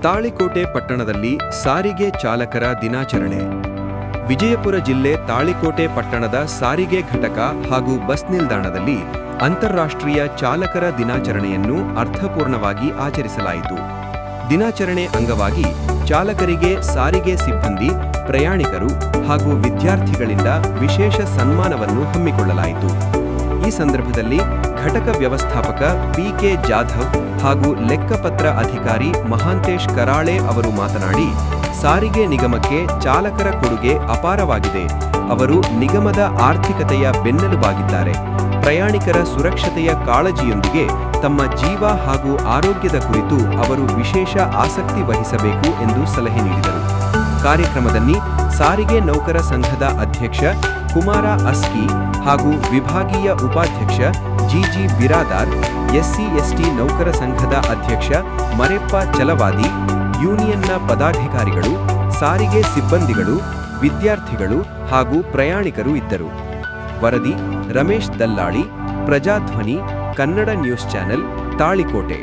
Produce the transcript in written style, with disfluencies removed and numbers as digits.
ತಾಳಿಕೋಟೆ ಪಟ್ಟಣದಲ್ಲಿ ಸಾರಿಗೆ ಚಾಲಕರ ದಿನಾಚರಣೆ. ವಿಜಯಪುರ ಜಿಲ್ಲೆ ತಾಳಿಕೋಟೆ ಪಟ್ಟಣದ ಸಾರಿಗೆ ಘಟಕ ಹಾಗೂ ಬಸ್ ನಿಲ್ದಾಣದಲ್ಲಿ ಅಂತಾರಾಷ್ಟ್ರೀಯ ಚಾಲಕರ ದಿನಾಚರಣೆಯನ್ನು ಅರ್ಥಪೂರ್ಣವಾಗಿ ಆಚರಿಸಲಾಯಿತು. ದಿನಾಚರಣೆ ಅಂಗವಾಗಿ ಚಾಲಕರಿಗೆ ಸಾರಿಗೆ ಸಿಬ್ಬಂದಿ, ಪ್ರಯಾಣಿಕರು ಹಾಗೂ ವಿದ್ಯಾರ್ಥಿಗಳಿಂದ ವಿಶೇಷ ಸನ್ಮಾನವನ್ನು ಹಮ್ಮಿಕೊಳ್ಳಲಾಯಿತು. ಈ ಸಂದರ್ಭದಲ್ಲಿ ಘಟಕ ವ್ಯವಸ್ಥಾಪಕ ಪಿ.ಕೆ. ಜಾಧವ್ ಹಾಗೂ ಲೆಕ್ಕಪತ್ರ ಅಧಿಕಾರಿ ಮಹಾಂತೇಶ್ ಕರಾಳೆ ಅವರು ಮಾತನಾಡಿ, ಸಾರಿಗೆ ನಿಗಮಕ್ಕೆ ಚಾಲಕರ ಕೊಡುಗೆ ಅಪಾರವಾಗಿದೆ. ಅವರು ನಿಗಮದ ಆರ್ಥಿಕತೆಯ ಬೆನ್ನೆಲುಬಾಗಿದ್ದಾರೆ. ಪ್ರಯಾಣಿಕರ ಸುರಕ್ಷತೆಯ ಕಾಳಜಿಯೊಂದಿಗೆ ತಮ್ಮ ಜೀವ ಹಾಗೂ ಆರೋಗ್ಯದ ಕುರಿತು ಅವರು ವಿಶೇಷ ಆಸಕ್ತಿ ವಹಿಸಬೇಕು ಎಂದು ಸಲಹೆ ನೀಡಿದರು. ಕಾರ್ಯಕ್ರಮದಲ್ಲಿ ಸಾರಿಗೆ ನೌಕರ ಸಂಘದ ಅಧ್ಯಕ್ಷ ಕುಮಾರ ಅಸ್ಕಿ ಹಾಗೂ ವಿಭಾಗೀಯ ಉಪಾಧ್ಯಕ್ಷ ಜಿಜಿ ಬಿರಾದಾರ್, ಎಸ್ಸಿ/ಎಸ್ಟಿ ನೌಕರ ಸಂಘದ ಅಧ್ಯಕ್ಷ ಮರೆಪ್ಪ ಚಲವಾದಿ, ಯೂನಿಯನ್ನ ಪದಾಧಿಕಾರಿಗಳು, ಸಾರಿಗೆ ಸಿಬ್ಬಂದಿಗಳು, ವಿದ್ಯಾರ್ಥಿಗಳು ಹಾಗೂ ಪ್ರಯಾಣಿಕರು ಇದ್ದರು. ವರದಿ ರಮೇಶ್ ದಲ್ಲಾಳಿ, ಪ್ರಜಾಧ್ವನಿ, ಕನ್ನಡ ನ್ಯೂಸ್ ಚಾನೆಲ್, ತಾಳಿಕೋಟೆ.